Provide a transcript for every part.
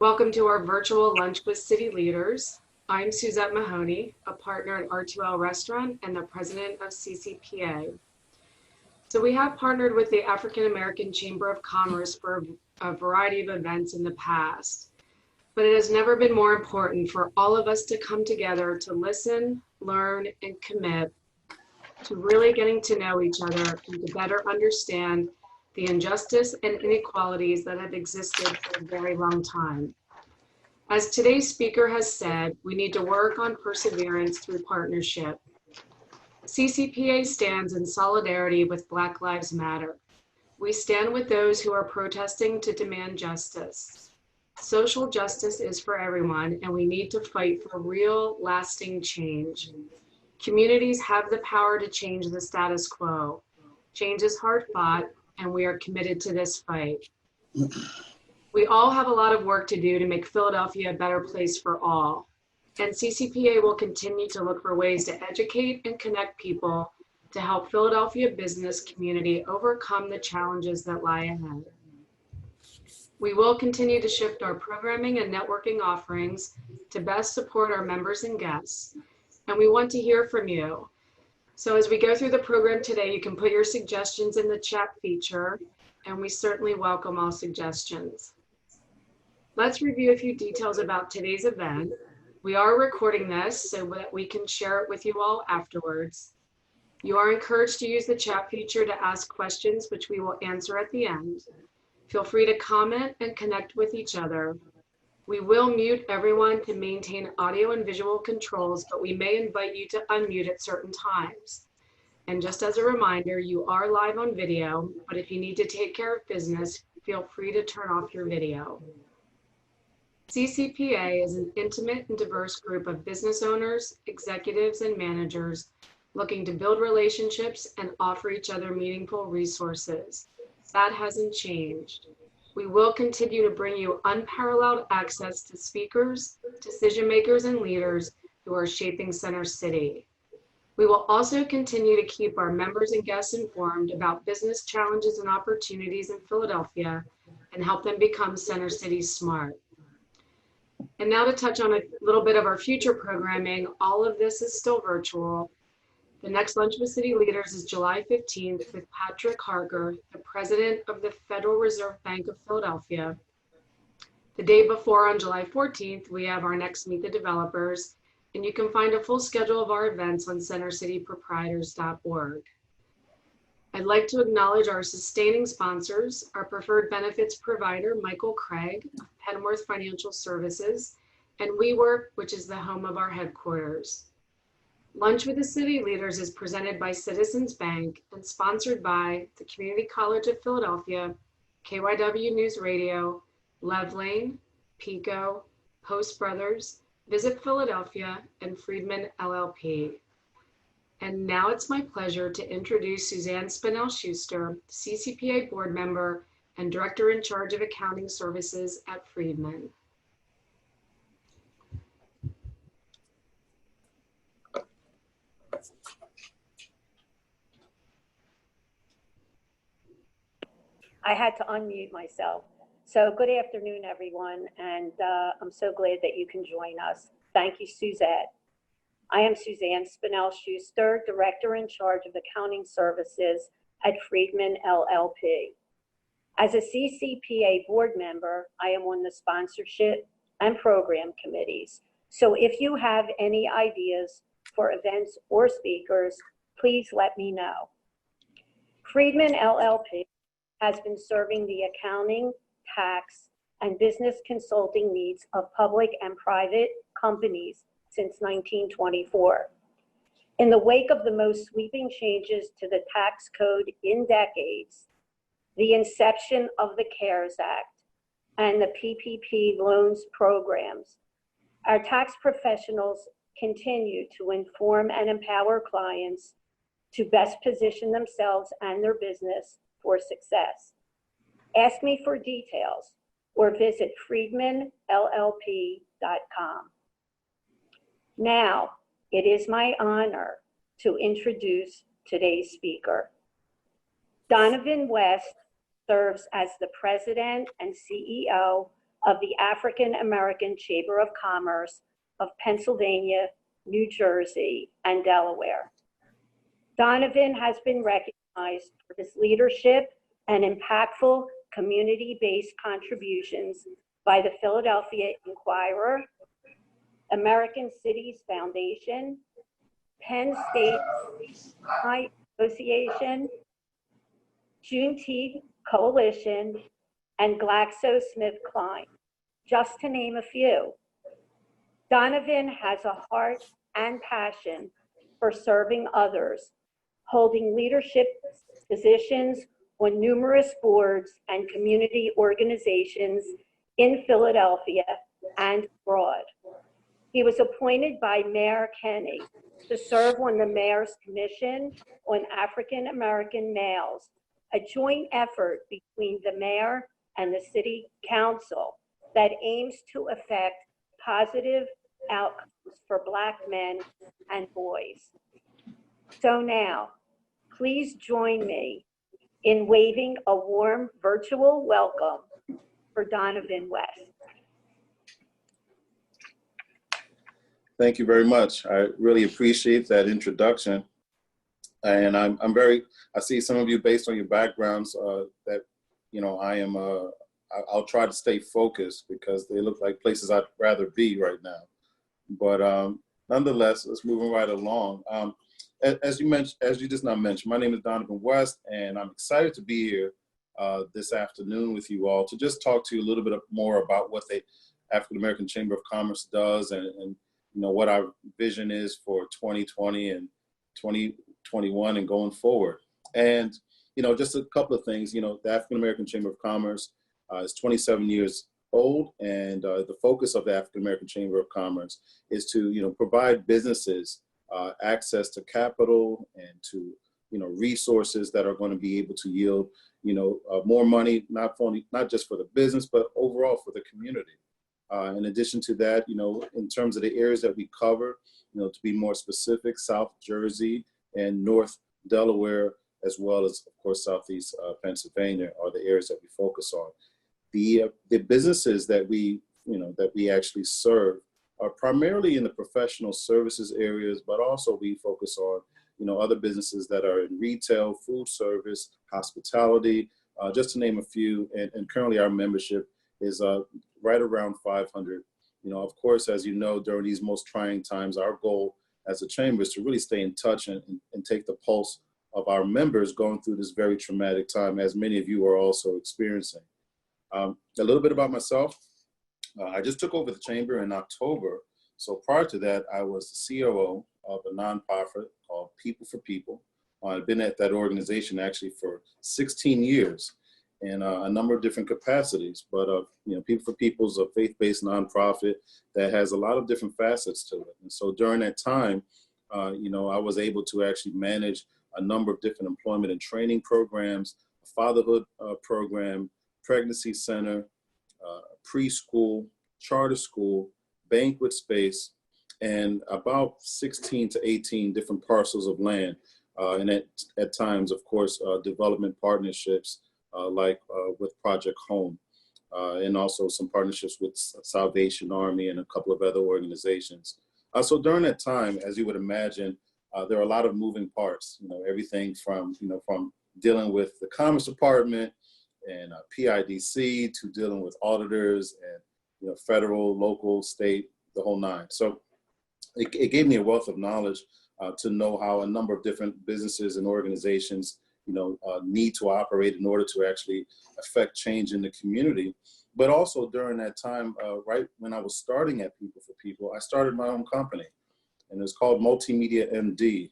Welcome to our virtual Lunch with City Leaders. I'm Suzette Mahoney, a partner at R2L Restaurant and the president of CCPA. So we have partnered with the African American Chamber of Commerce for a variety of events in the past, but it has never been more important for all of us to come together to listen, learn, and commit to really getting to know each other and to better understand the injustice and inequalities that have existed for a very long time. As today's speaker has said, we need to work on perseverance through partnership. CCPA stands in solidarity with Black Lives Matter. We stand with those who are protesting to demand justice. Social justice is for everyone, and we need to fight for real, lasting change. Communities have the power to change the status quo. Change is hard fought, and we are committed to this fight. We all have a lot of work to do to make Philadelphia a better place for all. And CCPA will continue to look for ways to educate and connect people to help Philadelphia business community overcome the challenges that lie ahead. We will continue to shift our programming and networking offerings to best support our members and guests. And we want to hear from you. So as we go through the program today, you can put your suggestions in the chat feature, and we certainly welcome all suggestions. Let's review a few details about today's event. We are recording this so that we can share it with you all afterwards. You are encouraged to use the chat feature to ask questions, which we will answer at the end. Feel free to comment and connect with each other. We will mute everyone to maintain audio and visual controls, but we may invite you to unmute at certain times. And just as a reminder, you are live on video, but if you need to take care of business, feel free to turn off your video. CCPA is an intimate and diverse group of business owners, executives, and managers looking to build relationships and offer each other meaningful resources. That hasn't changed. We will continue to bring you unparalleled access to speakers, decision makers, and leaders who are shaping Center City. We will also continue to keep our members and guests informed about business challenges and opportunities in Philadelphia and help them become Center City smart. And now to touch on a little bit of our future programming, all of this is still virtual. The next Lunch with City Leaders is July 15th with Patrick Harker, the president of the Federal Reserve Bank of Philadelphia. The day before, on July 14th, we have our next Meet the Developers, and you can find a full schedule of our events on centercityproprietors.org. I'd like to acknowledge our sustaining sponsors, our preferred benefits provider, Michael Craig of Penworth Financial Services, and WeWork, which is the home of our headquarters. Lunch with the City Leaders is presented by Citizens Bank and sponsored by the Community College of Philadelphia, KYW News Radio, Lev Lane, Pico, Post Brothers, Visit Philadelphia, and Friedman LLP. And now it's my pleasure to introduce Suzanne Spinell-Schuster, CCPA board member and director in charge of accounting services at Friedman. I had to unmute myself. So good afternoon, everyone, and I'm so glad that you can join us. Thank you, Suzette. I am Suzanne Spinell-Schuster, Director in charge of Accounting Services at Friedman LLP. As a CCPA board member, I am on the sponsorship and program committees. So if you have any ideas for events or speakers, please let me know. Friedman LLP has been serving the accounting, tax, and business consulting needs of public and private companies since 1924. In the wake of the most sweeping changes to the tax code in decades, the inception of the CARES Act and the PPP loans programs, our tax professionals continue to inform and empower clients to best position themselves and their business for success. Ask me for details or visit friedmanllp.com. Now, it is my honor to introduce today's speaker. Donavan West serves as the president and CEO of the African American Chamber of Commerce of Pennsylvania, New Jersey, and Delaware. Donavan has been recognized for his leadership and impactful community-based contributions by the Philadelphia Inquirer, American Cities Foundation, Penn State Alumni Association, Juneteenth Coalition, and GlaxoSmithKline, just to name a few. Donavan has a heart and passion for serving others, holding leadership positions on numerous boards and community organizations in Philadelphia and abroad. He was appointed by Mayor Kenny to serve on the Mayor's Commission on African American Males, a joint effort between the Mayor and the City Council that aims to effect positive outcomes for Black men and boys. So now, please join me in waving a warm virtual welcome for Donavan West. Thank you very much. I really appreciate that introduction. And I see some of you based on your backgrounds that, you know, I'll try to stay focused because they look like places I'd rather be right now. But nonetheless, let's move right along. As you just now mentioned, my name is Donavan West, and I'm excited to be here this afternoon with you all to just talk to you a little bit more about what the African American Chamber of Commerce does and you know, what our vision is for 2020 and 2021 and going forward. And, you know, just a couple of things, you know, the African American Chamber of Commerce is 27 years old, and the focus of the African American Chamber of Commerce is to, you know, provide businesses access to capital and to, you know, resources that are going to be able to yield, you know, more money, not just for the business, but overall for the community. In addition to that, you know, in terms of the areas that we cover, you know, to be more specific, South Jersey and North Delaware, as well as, of course, Southeast Pennsylvania are the areas that we focus on. The businesses that we actually serve are primarily in the professional services areas, but also we focus on, you know, other businesses that are in retail, food service, hospitality, just to name a few. And currently our membership is right around 500. You know, of course, as you know, during these most trying times, our goal as a chamber is to really stay in touch and take the pulse of our members going through this very traumatic time, as many of you are also experiencing. A little bit about myself. I just took over the chamber in October. So prior to that, I was the COO of a nonprofit called People for People. I've been at that organization actually for 16 years. In a number of different capacities, but you know, People for People is a faith-based nonprofit that has a lot of different facets to it. And so during that time, you know, I was able to actually manage a number of different employment and training programs, a fatherhood program, pregnancy center, preschool, charter school, banquet space, and about 16 to 18 different parcels of land. And at times, of course, development partnerships, like with Project Home, and also some partnerships with Salvation Army and a couple of other organizations. So during that time, as you would imagine, there are a lot of moving parts, you know, everything from dealing with the Commerce Department and PIDC to dealing with auditors and, you know, federal, local, state, the whole nine. So it gave me a wealth of knowledge to know how a number of different businesses and organizations, you know, need to operate in order to actually affect change in the community. But also during that time, right when I was starting at People for People, I started my own company, and it was called Multimedia MD.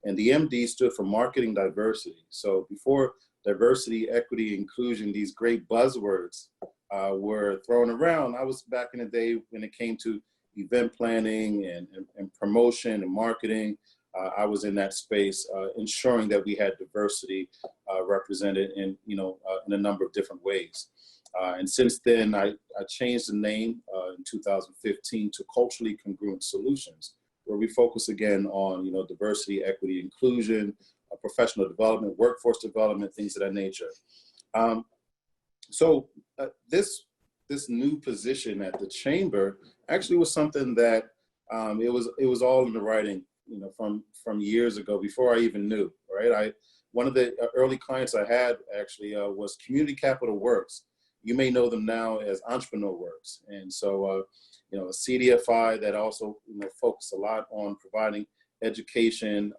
And the MD stood for Marketing Diversity. So before diversity, equity, inclusion, these great buzzwords were thrown around, I was back in the day when it came to event planning and promotion and marketing. I was in that space, ensuring that we had diversity represented in, you know, in a number of different ways. And since then, I changed the name in 2015 to Culturally Congruent Solutions, where we focus again on, you know, diversity, equity, inclusion, professional development, workforce development, things of that nature. So this this new position at the chamber actually was something that it was all in the writing, from years ago before I even knew, right? One of the early clients I had actually was Community Capital Works. You may know them now as Entrepreneur Works. And so, a CDFI that also, focused a lot on providing education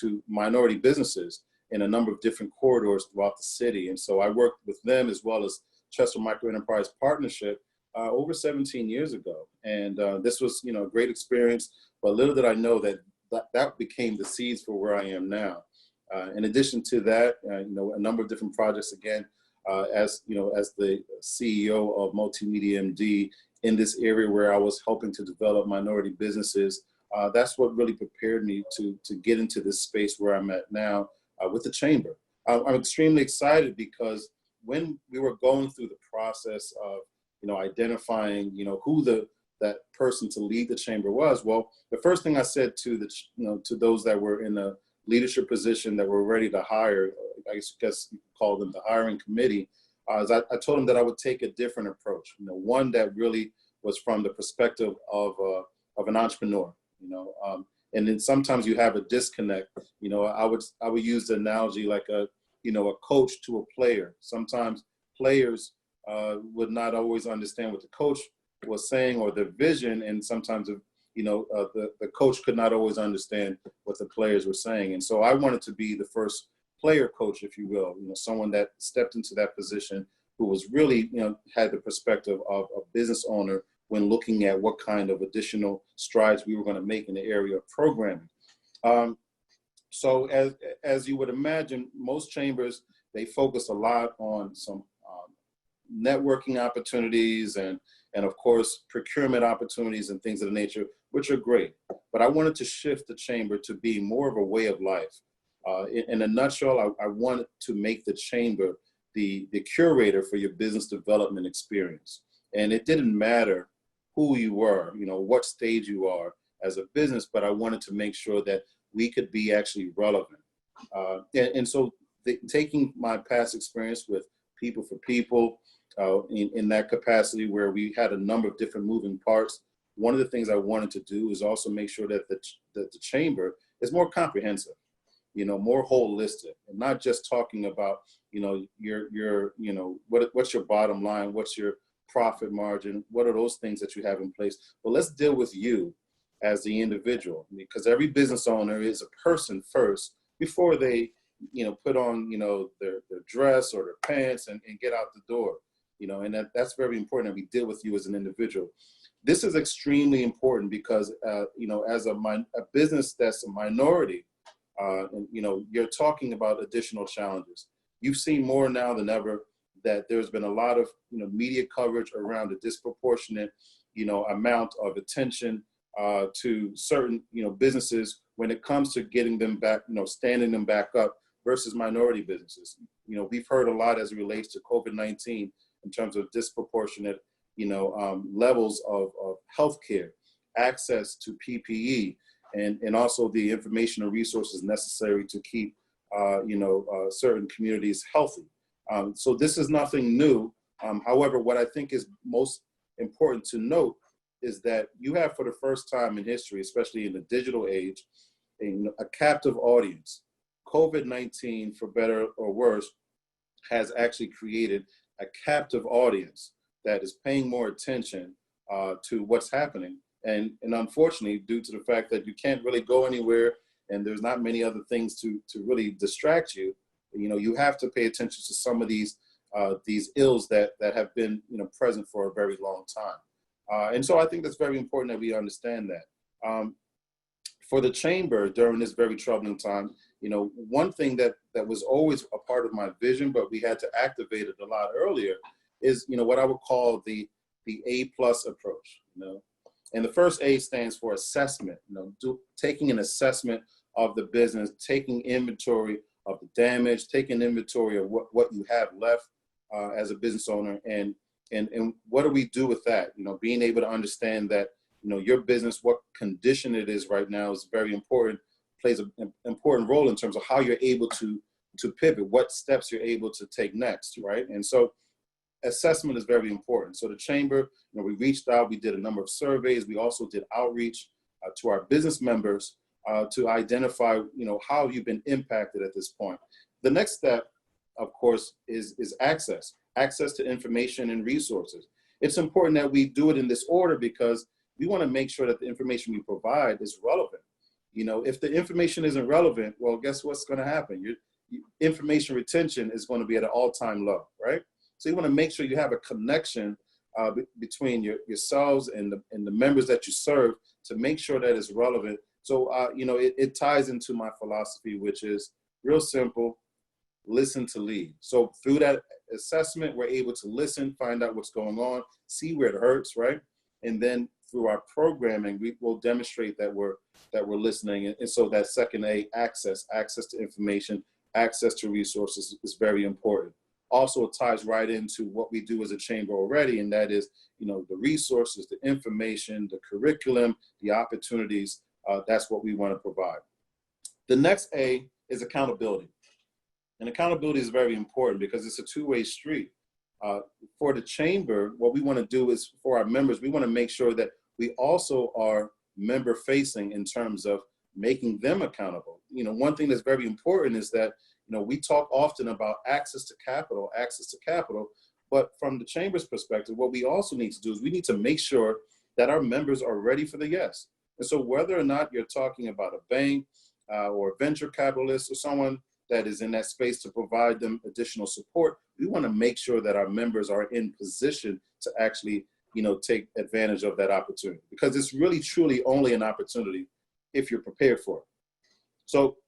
to minority businesses in a number of different corridors throughout the city. And so I worked with them as well as Chester Micro Enterprise Partnership over 17 years ago. And this was, a great experience, but little did I know that became the seeds for where I am now. In addition to that, a number of different projects, again, as the CEO of Multimedia MD in this area where I was helping to develop minority businesses, that's what really prepared me to get into this space where I'm at now with the chamber. I'm extremely excited because when we were going through the process of, identifying, who that person to lead the chamber was, well, the first thing I said to to those that were in a leadership position that were ready to hire, I guess you could call them the hiring committee, is I told them that I would take a different approach, one that really was from the perspective of an entrepreneur, and then sometimes you have a disconnect. I would use the analogy like a coach to a player. Sometimes players would not always understand what the coach was saying or the vision, and sometimes the coach could not always understand what the players were saying. And so I wanted to be the first player coach, if you will, someone that stepped into that position who was really, had the perspective of a business owner when looking at what kind of additional strides we were going to make in the area of programming. So as you would imagine, most chambers, they focus a lot on some networking opportunities and of course, procurement opportunities and things of the nature, which are great. But I wanted to shift the chamber to be more of a way of life. In a nutshell, I wanted to make the chamber the curator for your business development experience. And it didn't matter who you were, what stage you are as a business, but I wanted to make sure that we could be actually relevant. And so taking my past experience with People for People, in that capacity where we had a number of different moving parts, one of the things I wanted to do is also make sure that the chamber is more comprehensive, more holistic, and not just talking about, what's your bottom line, what's your profit margin, what are those things that you have in place. But let's deal with you as the individual, because every business owner is a person first before they, put on, their dress or their pants and get out the door. And that's very important that we deal with you as an individual. This is extremely important because, as a business that's a minority, and, you're talking about additional challenges. You've seen more now than ever that there's been a lot of, media coverage around a disproportionate, amount of attention to certain, businesses when it comes to getting them back, standing them back up versus minority businesses. We've heard a lot as it relates to COVID-19 in terms of disproportionate, levels of healthcare, access to PPE, and also the information and resources necessary to keep, certain communities healthy. So this is nothing new. However, what I think is most important to note is that you have, for the first time in history, especially in the digital age, a captive audience. COVID-19, for better or worse, has actually created a captive audience that is paying more attention to what's happening. And unfortunately, due to the fact that you can't really go anywhere and there's not many other things to really distract you, you have to pay attention to some of these ills that have been present for a very long time. And so I think that's very important that we understand that. For the chamber during this very troubling time, one thing that was always a part of my vision, but we had to activate it a lot earlier, is what I would call the A+ approach. And the first A stands for assessment. Taking an assessment of the business, taking inventory of the damage, taking inventory of what you have left as a business owner, and what do we do with that? Being able to understand that your business, what condition it is right now, is very important. Plays an important role in terms of how you're able to pivot, what steps you're able to take next, right? And so assessment is very important. So the chamber, we reached out, we did a number of surveys. We also did outreach to our business members to identify, how you've been impacted at this point. The next step, of course, is access to information and resources. It's important that we do it in this order because we want to make sure that the information we provide is relevant. If the information isn't relevant, well, guess what's going to happen? Information retention is going to be at an all-time low, right? So you want to make sure you have a connection between yourselves and the members that you serve to make sure that it's relevant. So, it ties into my philosophy, which is real simple: listen to lead. So through that assessment, we're able to listen, find out what's going on, see where it hurts, right? And then through our programming, we will demonstrate that we're listening. And so that second A, access to information, access to resources is very important. Also, it ties right into what we do as a chamber already, and that is, the resources, the information, the curriculum, the opportunities. That's what we want to provide. The next A is accountability. And accountability is very important because it's a two-way street. For the chamber, what we want to do is, for our members, we want to make sure that we also are member-facing in terms of making them accountable. One thing that's very important is that, we talk often about access to capital, but from the chamber's perspective, what we also need to do is we need to make sure that our members are ready for the yes. And so whether or not you're talking about a bank or a venture capitalist or someone that is in that space to provide them additional support, we want to make sure that our members are in position to actually, take advantage of that opportunity, because it's really truly only an opportunity if you're prepared for it. So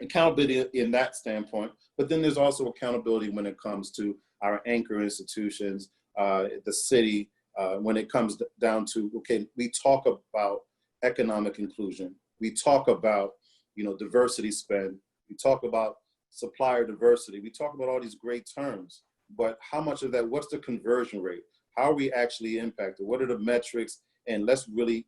accountability in that standpoint, but then there's also accountability when it comes to our anchor institutions, the city, when it comes down to, okay, we talk about economic inclusion, we talk about, diversity spend, we talk about supplier diversity, we talk about all these great terms, but how much of that, what's the conversion rate? How are we actually impacted? What are the metrics? And let's really,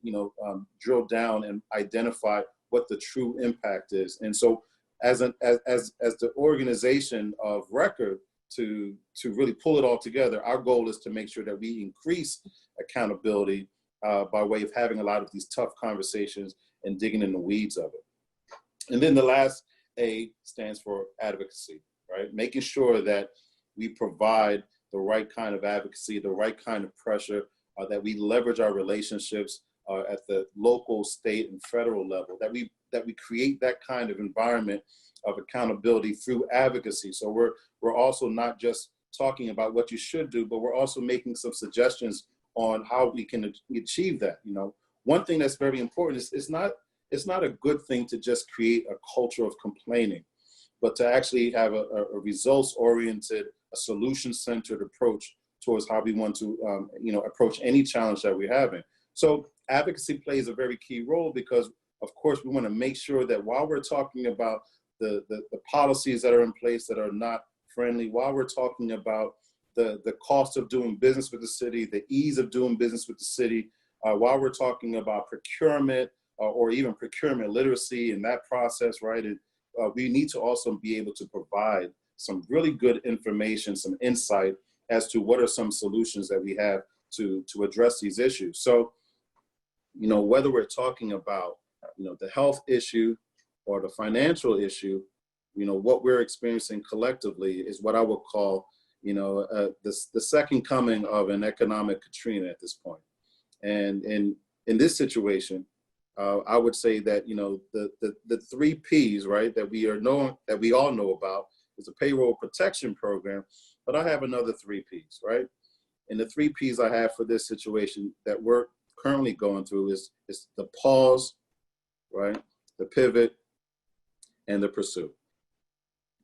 drill down and identify what the true impact is. And so as the organization of record to really pull it all together, our goal is to make sure that we increase accountability by way of having a lot of these tough conversations and digging in the weeds of it. And then the last A stands for advocacy, right? Making sure that we provide the right kind of advocacy, the right kind of pressure, that we leverage our relationships at the local, state, and federal level, that we create that kind of environment of accountability through advocacy. So we're also not just talking about what you should do, but we're also making some suggestions on how we can achieve that. One thing that's very important is it's not a good thing to just create a culture of complaining, but to actually have a results-oriented, a solution-centered approach towards how we want to, approach any challenge that we're having. So advocacy plays a very key role because, of course, we want to make sure that while we're talking about the policies that are in place that are not friendly, while we're talking about the cost of doing business with the city, the ease of doing business with the city, while we're talking about procurement or even procurement literacy in that process, right? And we need to also be able to provide some really good information, some insight as to what are some solutions that we have to address these issues. So, whether we're talking about, the health issue or the financial issue, what we're experiencing collectively is what I would call, the second coming of an economic Katrina at this point. And in this situation, I would say that, the 3 Ps, right, that we all know about is a payroll protection program, but I have another 3 Ps, right? And the 3 Ps I have for this situation that we're currently going through is the pause, right? The pivot and the pursue.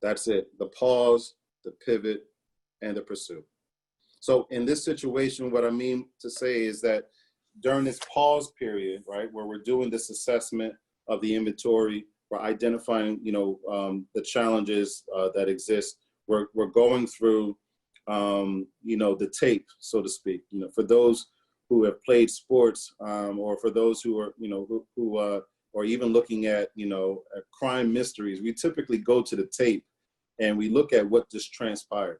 That's it. The pause, the pivot, and the pursue. So in this situation, what I mean to say is that during this pause period, right, where we're doing this assessment of the inventory, we're identifying, the challenges that exist. We're going through, the tape, so to speak. For those who have played sports, or for those who are, who are even looking at, at crime mysteries, we typically go to the tape and we look at what just transpired.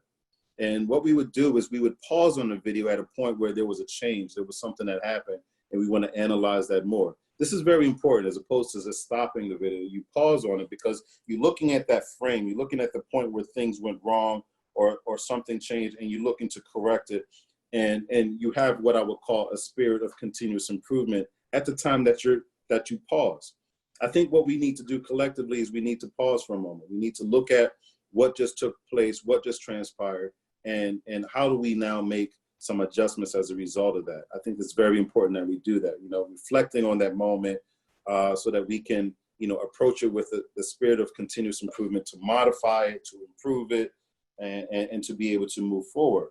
And what we would do is we would pause on the video at a point where there was a change, there was something that happened, and we want to analyze that more. This is very important as opposed to just stopping the video. You pause on it because you're looking at that frame, you're looking at the point where things went wrong or something changed, and you're looking to correct it. And you have what I would call a spirit of continuous improvement at the time that you pause. I think what we need to do collectively is we need to pause for a moment. We need to look at what just took place, what just transpired, and how do we now make some adjustments as a result of that. I think it's very important that we do that, reflecting on that moment so that we can, approach it with the spirit of continuous improvement to modify it, to improve it, and to be able to move forward.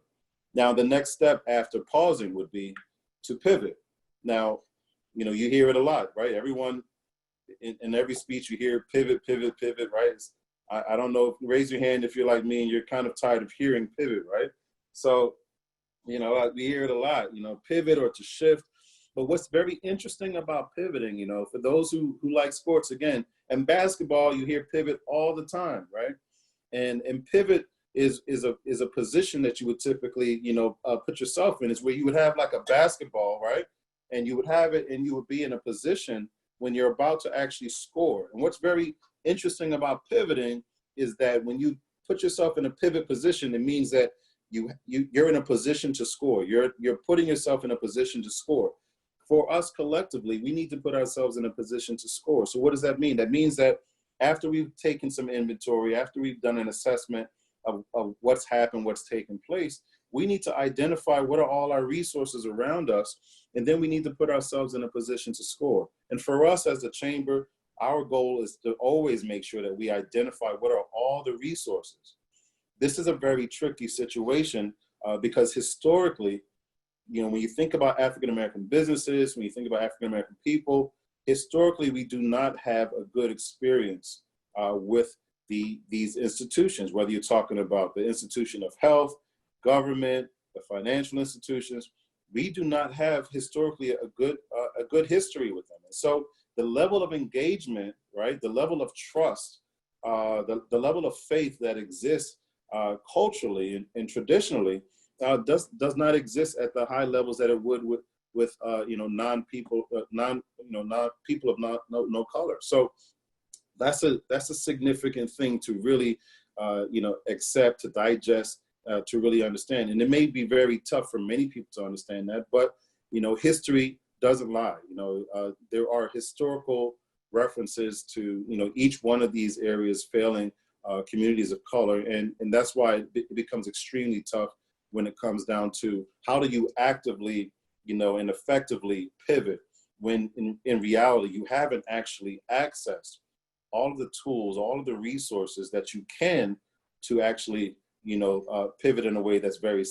Now, the next step after pausing would be to pivot. Now, you hear it a lot, right? Everyone, in every speech you hear pivot, pivot, pivot, right? I don't know, raise your hand if you're like me and you're kind of tired of hearing pivot, right? So, we hear it a lot, pivot or to shift. But what's very interesting about pivoting, for those who like sports, again, and basketball, you hear pivot all the time, right? And pivot is a position that you would typically, put yourself in. It's where you would have like a basketball, right? And you would have it and you would be in a position when you're about to actually score. And what's very interesting about pivoting is that when you put yourself in a pivot position, it means that you're in a position to score. You're putting yourself in a position to score. For us collectively, we need to put ourselves in a position to score. So what does that mean? That means that after we've taken some inventory, after we've done an assessment of what's happened, what's taken place, we need to identify what are all our resources around us, and then we need to put ourselves in a position to score. And for us as a chamber, our goal is to always make sure that we identify what are all the resources. This is a very tricky situation because historically, when you think about African-American businesses, when you think about African-American people, historically, we do not have a good experience with these institutions, whether you're talking about the institution of health, government, the financial institutions. We do not have historically a good history with them. And so the level of engagement, right, the level of trust, the level of faith that exists culturally and traditionally does not exist at the high levels that it would with non-people of no color. So that's a significant thing to really accept, to digest, to really understand. And it may be very tough for many people to understand that, but history doesn't lie. There are historical references to each one of these areas failing communities of color, and that's why it becomes extremely tough when it comes down to how do you actively and effectively pivot when in reality you haven't actually accessed all of the tools, all of the resources that you can to actually pivot in a way that's very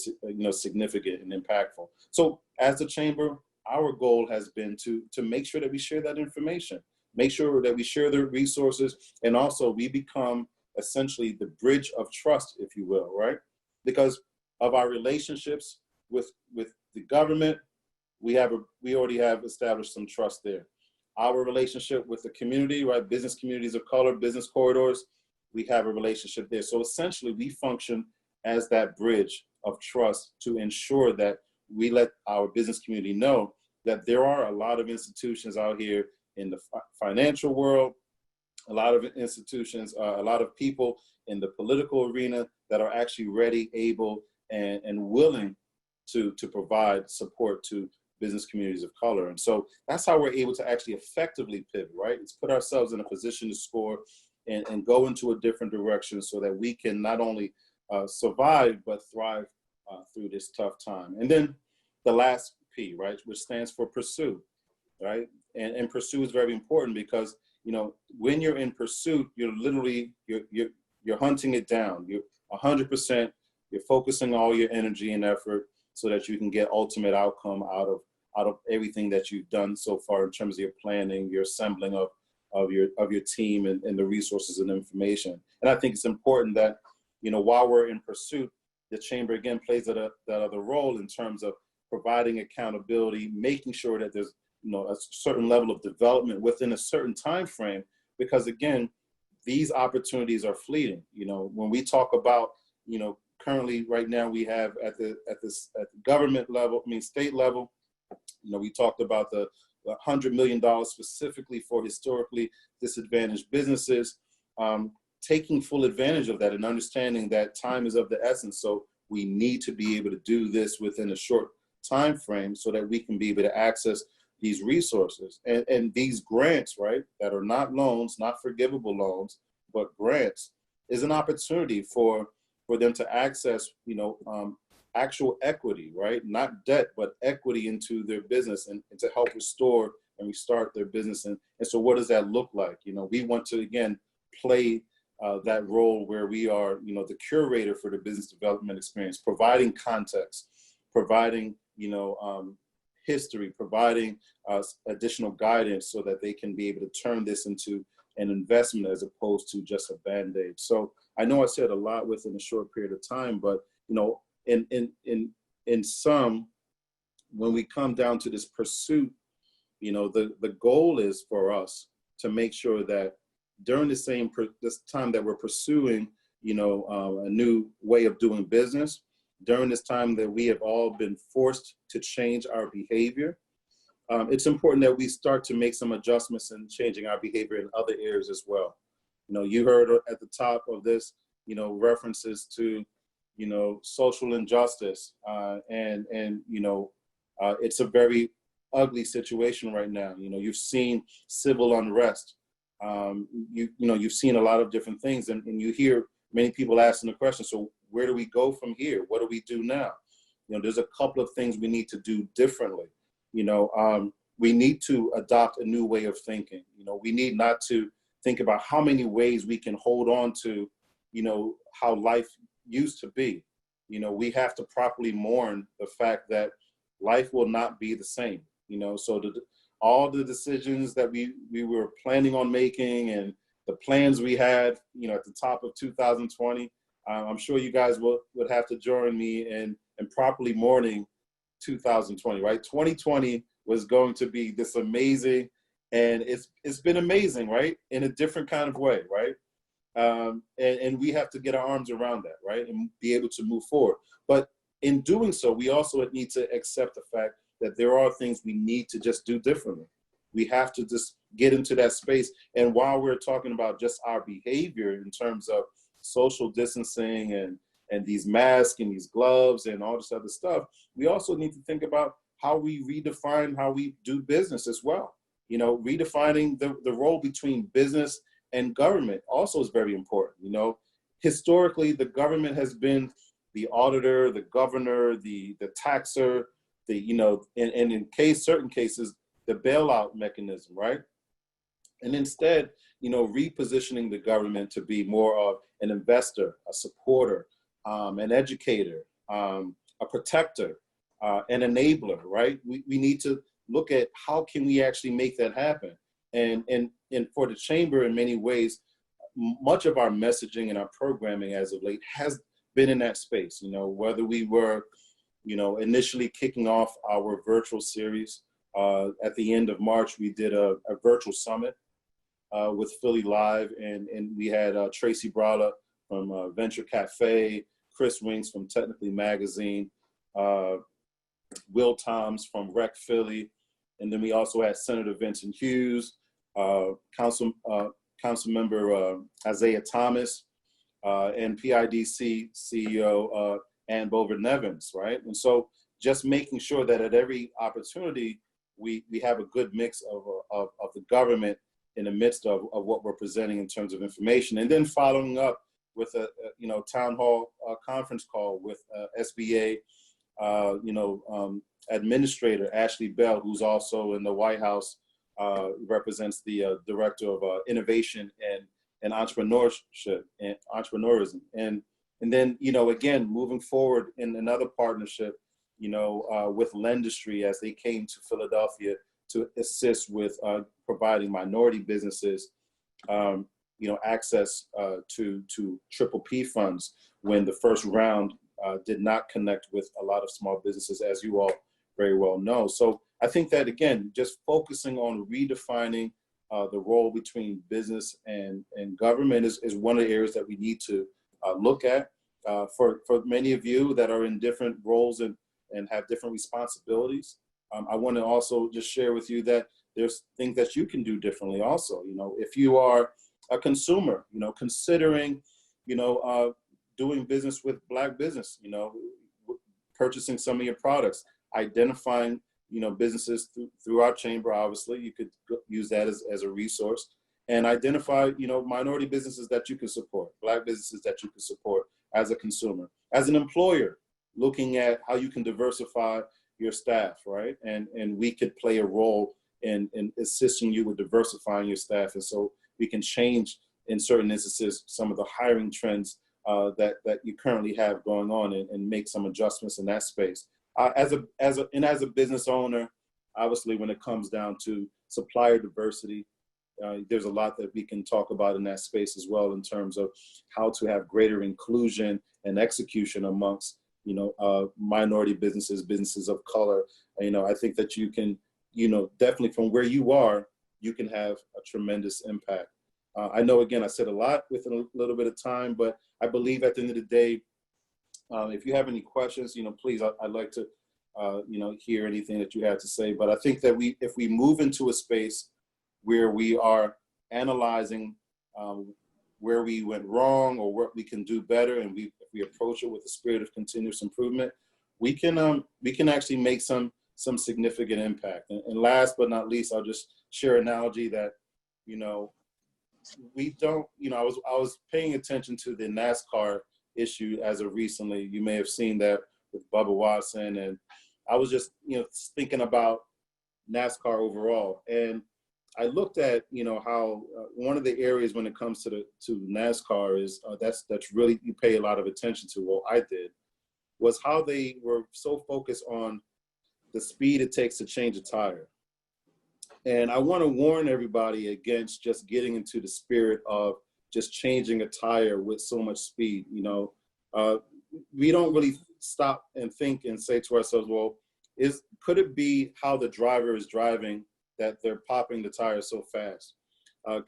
significant and impactful. So as a chamber, our goal has been to make sure that we share that information, make sure that we share the resources, and also we become essentially the bridge of trust, if you will, right? Because of our relationships with the government, we already have established some trust there. Our relationship with the community, right? Business communities of color, business corridors, we have a relationship there. So essentially we function as that bridge of trust to ensure that we let our business community know that there are a lot of institutions out here in the financial world, a lot of institutions, a lot of people in the political arena that are actually ready, able, and willing to provide support to business communities of color. And so that's how we're able to actually effectively pivot, right? It's put ourselves in a position to score and go into a different direction so that we can not only survive, but thrive through this tough time. And then the last P, right, which stands for pursue, right? And pursue is very important because, when you're in pursuit, you're literally, you're hunting it down. You're 100%, you're focusing all your energy and effort so that you can get ultimate outcome out of everything that you've done so far in terms of your planning, your assembling of your team and the resources and information. And I think it's important that, while we're in pursuit, the chamber again plays that other role in terms of providing accountability, making sure that there's a certain level of development within a certain time frame, because again, these opportunities are fleeting. When we talk about Currently, right now, we have at the government level, state level, we talked about the $100 million specifically for historically disadvantaged businesses, taking full advantage of that and understanding that time is of the essence. So we need to be able to do this within a short time frame so that we can be able to access these resources and these grants, right, that are not loans, not forgivable loans, but grants, is an opportunity for them to access, actual equity, right? Not debt, but equity into their business and to help restore and restart their business. And so what does that look like? We want to, again, play that role where we are, the curator for the business development experience, providing context, providing, history, providing additional guidance so that they can be able to turn this into an investment as opposed to just a Band-Aid. So I know I said a lot within a short period of time, but, in sum, when we come down to this pursuit, the goal is for us to make sure that during this time that we're pursuing, a new way of doing business, during this time that we have all been forced to change our behavior, it's important that we start to make some adjustments in changing our behavior in other areas as well. You heard at the top of this, references to, social injustice, and it's a very ugly situation right now. You've seen civil unrest. You've seen a lot of different things, and you hear many people asking the question, so where do we go from here? What do we do now? There's a couple of things we need to do differently. We need to adopt a new way of thinking. We need not to think about how many ways we can hold on to, how life used to be. We have to properly mourn the fact that life will not be the same. So all the decisions that we were planning on making and the plans we had, at the top of 2020, I'm sure you guys would have to join me in properly mourning 2020, right? 2020 was going to be this amazing, and it's been amazing, right? In a different kind of way, right? And we have to get our arms around that, right? And be able to move forward. But in doing so, we also need to accept the fact that there are things we need to just do differently. We have to just get into that space. And while we're talking about just our behavior in terms of social distancing and these masks and these gloves and all this other stuff, we also need to think about how we redefine how we do business as well. Redefining the role between business and government also is very important. Historically, the government has been the auditor, the governor, the taxer, and in certain cases, the bailout mechanism, right? And instead, repositioning the government to be more of an investor, a supporter, an educator, a protector, an enabler, right? We need to look at how can we actually make that happen. And for the chamber, in many ways, much of our messaging and our programming as of late has been in that space. Whether we were, initially kicking off our virtual series at the end of March, we did a virtual summit with Philly Live, and we had Tracy Brala from Venture Cafe, Chris Winks from Technically Magazine, Will Toms from Rec Philly, and then we also had Senator Vincent Hughes, Council Member Isaiah Thomas, and PIDC CEO Ann Bover Nevins, right? And so just making sure that at every opportunity we have a good mix of the government in the midst of what we're presenting in terms of information, and then following up with a town hall conference call with SBA Administrator Ashley Bell, who's also in the White House, represents the Director of Innovation and Entrepreneurship and Entrepreneurism, and then again moving forward in another partnership with Lendistry as they came to Philadelphia to assist with providing minority businesses access to PPP funds when the first round did not connect with a lot of small businesses, as you all very well know. So I think that, again, just focusing on redefining the role between business and government is one of the areas that we need to look at. for many of you that are in different roles and have different responsibilities, I want to also just share with you that there's things that you can do differently also. You know, if you are a consumer, you know, considering, you know, doing business with Black business, you know, purchasing some of your products, identifying, you know, businesses through our chamber, obviously, you could use that as a resource, and identify, you know, minority businesses that you can support, Black businesses that you can support as a consumer. As an employer, looking at how you can diversify your staff, right? And we could play a role in assisting you with diversifying your staff. And so we can change, in certain instances, some of the hiring trends that you currently have going on, and make some adjustments in that space. As a business owner, obviously, when it comes down to supplier diversity, there's a lot that we can talk about in that space as well, in terms of how to have greater inclusion and execution amongst, you know, minority businesses of color. You know, I think that you can, you know, definitely from where you are, you can have a tremendous impact. I know, again, I said a lot within a little bit of time, but I believe at the end of the day, if you have any questions, you know, please, I'd like to, you know, hear anything that you have to say. But I think that if we move into a space where we are analyzing where we went wrong or what we can do better, and if we approach it with a spirit of continuous improvement, we can actually make some significant impact. And last but not least, I'll just share an analogy that, you know, we don't, you know, I was paying attention to the NASCAR issue as of recently. You may have seen that with Bubba Watson, and I was just, you know, thinking about NASCAR overall. And I looked at, you know, how one of the areas when it comes to NASCAR is that's really, you pay a lot of attention to, well, I did, was how they were so focused on the speed it takes to change a tire. And I want to warn everybody against just getting into the spirit of just changing a tire with so much speed. You know, we don't really stop and think and say to ourselves, well, could it be how the driver is driving that they're popping the tire so fast?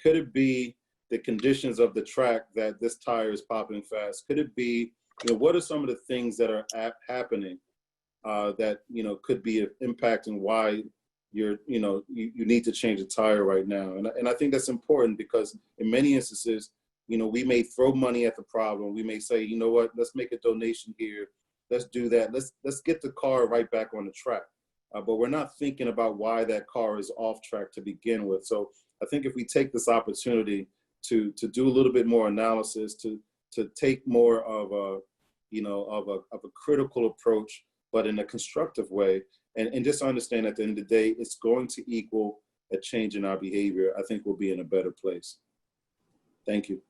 Could it be the conditions of the track that this tire is popping fast? Could it be, you know, what are some of the things that are happening that, you know, could be impacting why you need to change a tire right now? And I think that's important, because in many instances, you know, we may throw money at the problem. We may say, you know what, let's make a donation here. Let's do that. Let's get the car right back on the track. But we're not thinking about why that car is off track to begin with. So I think if we take this opportunity to do a little bit more analysis, to take more of a critical approach, but in a constructive way, and just understand at the end of the day, it's going to equal a change in our behavior, I think we'll be in a better place. Thank you.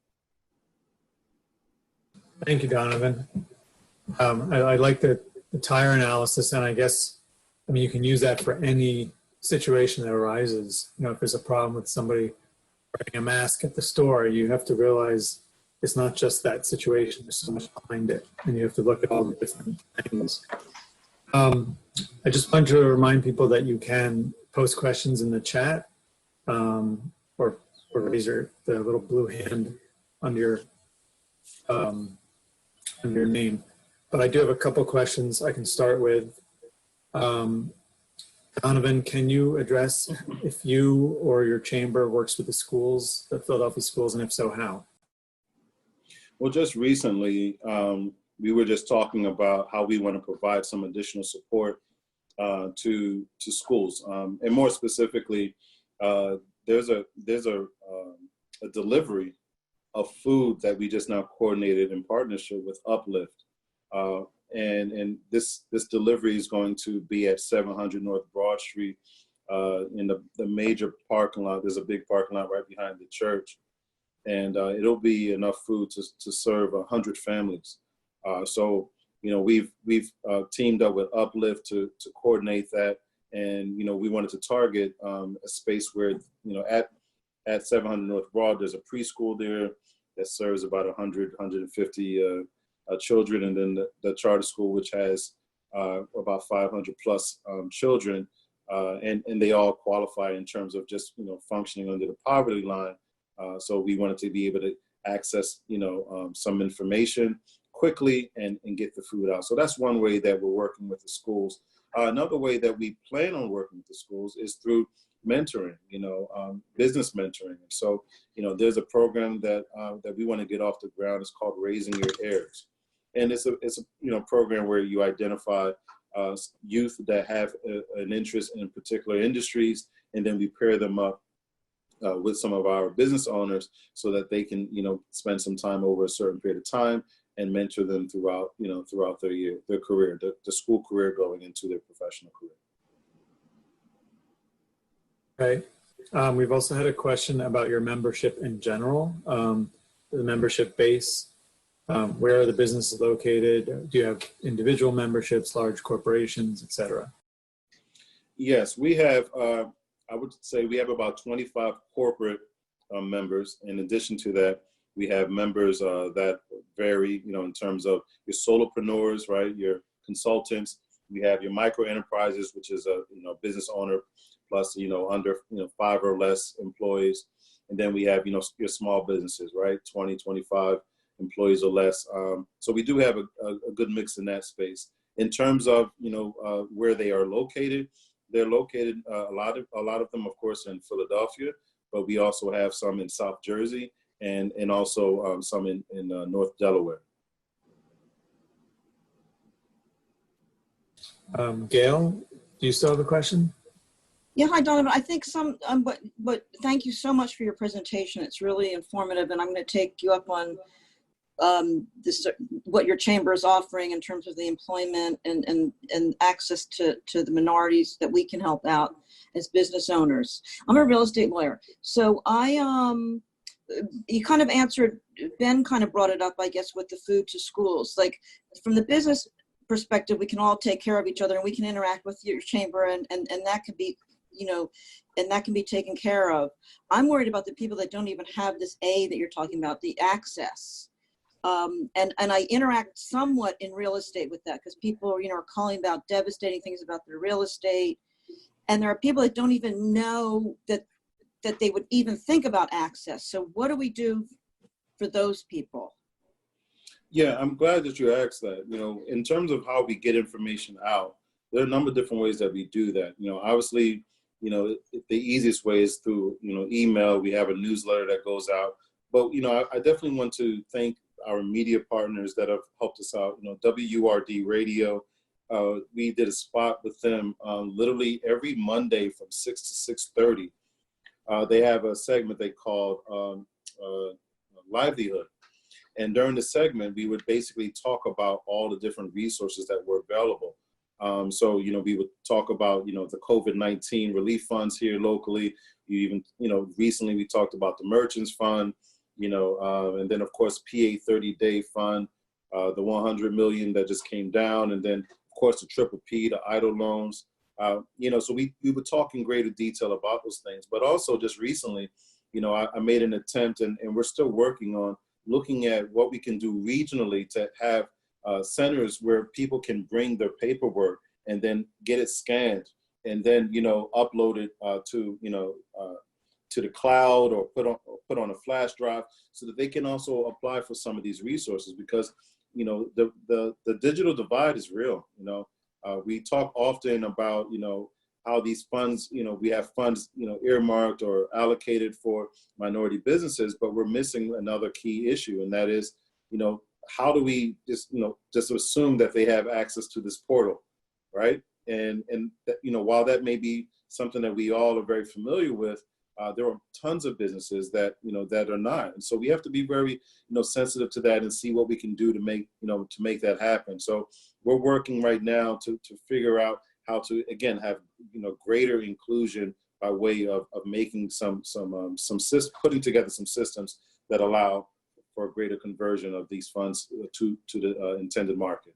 Thank you, Donovan. I like the tire analysis, and I guess, I mean, you can use that for any situation that arises. You know, if there's a problem with somebody wearing a mask at the store, you have to realize it's not just that situation. There's so much behind it, and you have to look at all the different angles. I just want to remind people that you can post questions in the chat, or raise the little blue hand under your name. But I do have a couple questions I can start with. Donovan, can you address if you or your chamber works with the schools, the Philadelphia schools, and if so, how? Well, just recently, we were just talking about how we want to provide some additional support to schools, and more specifically, there's a delivery of food that we just now coordinated in partnership with Uplift, and this delivery is going to be at 700 North Broad Street in the major parking lot. There's a big parking lot right behind the church, and it'll be enough food to serve 100 families. So, you know, we've teamed up with Uplift to coordinate that, and, you know, we wanted to target a space where, you know, at 700 North Broad, there's a preschool there that serves about 150 children, and then the charter school, which has about 500 plus children, and they all qualify in terms of just, you know, functioning under the poverty line. So we wanted to be able to access, you know, some information, quickly and get the food out. So that's one way that we're working with the schools. Another way that we plan on working with the schools is through mentoring, business mentoring. And so, there's a program that we want to get off the ground. It's called Raising Your Heirs. And it's a program where you identify youth that have an interest in particular industries, and then we pair them up with some of our business owners so that they can, spend some time over a certain period of time and mentor them throughout their career, the school career going into their professional career. Okay. We've also had a question about your membership in general, the membership base. Where are the businesses located? Do you have individual memberships, large corporations, et cetera? Yes, we have, I would say we have about 25 corporate members. In addition to that, we have members that vary, in terms of your solopreneurs, right? Your consultants. We have your micro enterprises, which is a business owner plus under 5 or less employees, and then we have your small businesses, right? 20, 25 employees or less. So we do have a good mix in that space. In terms of where they are located, they're located a lot of them, of course, in Philadelphia, but we also have some in South Jersey and also some in North Delaware. Gail, do you still have a question? Yeah, hi, Donovan. I think but thank you so much for your presentation. It's really informative, and I'm going to take you up on what your chamber is offering in terms of the employment and access to the minorities that we can help out as business owners. I'm a real estate lawyer, so you kind of answered, Ben kind of brought it up, I guess, with the food to schools. Like, from the business perspective, we can all take care of each other and we can interact with your chamber and that could be, and that can be taken care of. I'm worried about the people that don't even have this A that you're talking about, the access. And I interact somewhat in real estate with that because people are calling about devastating things about their real estate. And there are people that don't even know that they would even think about access. So what do we do for those people? Yeah, I'm glad that you asked that. In terms of how we get information out, there are a number of different ways that we do that. Obviously, the easiest way is through, email. We have a newsletter that goes out. But, I definitely want to thank our media partners that have helped us out. WURD Radio, we did a spot with them literally every Monday from 6 to 6:30. They have a segment they called Livelihood. And during the segment, we would basically talk about all the different resources that were available. So, we would talk about, the COVID-19 relief funds here locally. Recently we talked about the Merchants Fund, and then, of course, PA 30-day fund, the 100 million that just came down, and then, of course, the Triple P, the EIDL loans. So we would talk in greater detail about those things. But also just recently, I made an attempt, and we're still working on looking at what we can do regionally to have centers where people can bring their paperwork and then get it scanned and then, upload it to the cloud or put on a flash drive so that they can also apply for some of these resources because, the digital divide is real. We talk often about, how these funds, we have funds, earmarked or allocated for minority businesses, but we're missing another key issue. And that is, how do we just assume that they have access to this portal, right? And while that may be something that we all are very familiar with, there are tons of businesses that, that are not. And so we have to be very, sensitive to that and see what we can do to make that happen. So we're working right now to figure out how to, again, have, greater inclusion by way of making putting together some systems that allow for a greater conversion of these funds to the intended market.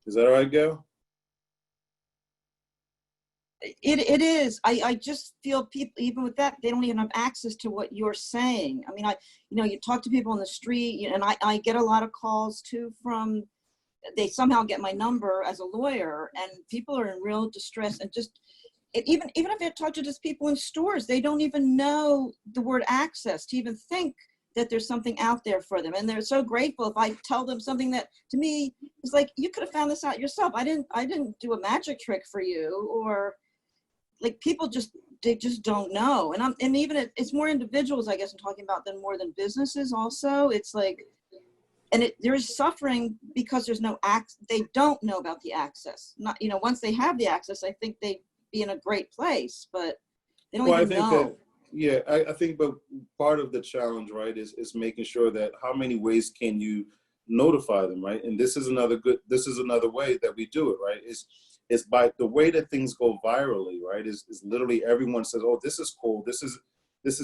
Is that all right, Gail? It is. I just feel people, even with that, they don't even have access to what you're saying. I mean, you talk to people on the street, and I get a lot of calls too from, they somehow get my number as a lawyer, and people are in real distress and just, even if they talk to just people in stores, they don't even know the word access to even think that there's something out there for them. And they're so grateful if I tell them something that to me is like, you could have found this out yourself. I didn't do a magic trick for you. Or like people they just don't know. And even it's more individuals, I guess I'm talking about than more than businesses also. It's like, and there is suffering because there's no they don't know about the access. Not, once they have the access, I think they'd be in a great place, but they don't even know. Yeah, I think, but part of the challenge, right, is making sure that how many ways can you notify them, right? And this is another way that we do it, right? It's by the way that things go virally, right? Is literally everyone says, oh, this is cool. This is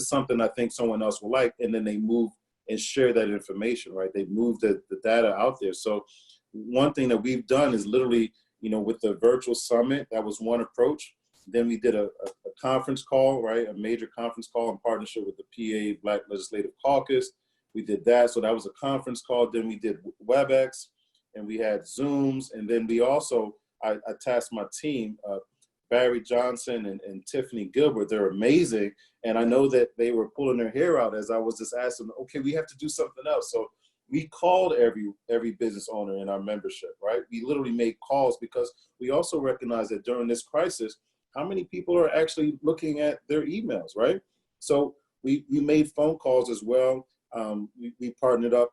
something I think someone else will like. And then they move and share that information, right? They move the data out there. So one thing that we've done is literally, with the virtual summit, that was one approach. Then we did a conference call, right? A major conference call in partnership with the PA Black Legislative Caucus. We did that. So that was a conference call. Then we did WebEx, and we had Zooms. And then we also, I tasked my team, Barry Johnson and Tiffany Gilbert. They're amazing. And I know that they were pulling their hair out as I was just asking them, okay, we have to do something else. So we called every business owner in our membership, right? We literally made calls because we also recognize that during this crisis, how many people are actually looking at their emails, right? So we made phone calls as well. We partnered up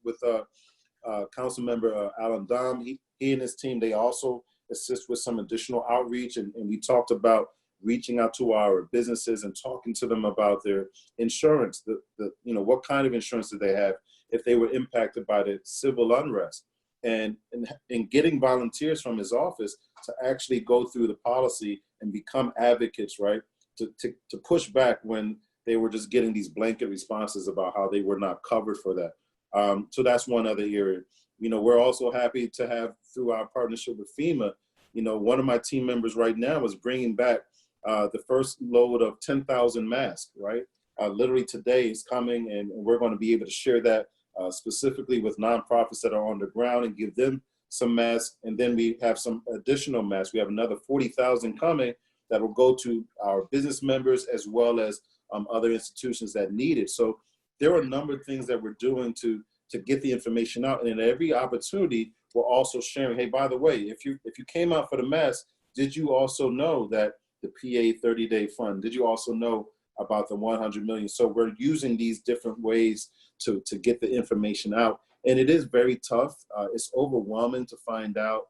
with Council Member Alan Dom. He and his team, they also assist with some additional outreach. And we talked about reaching out to our businesses and talking to them about their insurance, what kind of insurance did they have if they were impacted by the civil unrest, and getting volunteers from his office to actually go through the policy and become advocates, right? To push back when they were just getting these blanket responses about how they were not covered for that. So that's one other area. We're also happy to have, through our partnership with FEMA, one of my team members right now is bringing back the first load of 10,000 masks, right? Literally today is coming, and we're going to be able to share that specifically with nonprofits that are on the ground and give them some masks. And then we have some additional masks. We have another 40,000 coming that will go to our business members as well as other institutions that need it. So there are a number of things that we're doing to get the information out. And in every opportunity, we're also sharing, hey, by the way, if you came out for the mask, did you also know that the PA 30-day fund, did you also know about the 100 million? So we're using these different ways to get the information out. And it is very tough. It's overwhelming to find out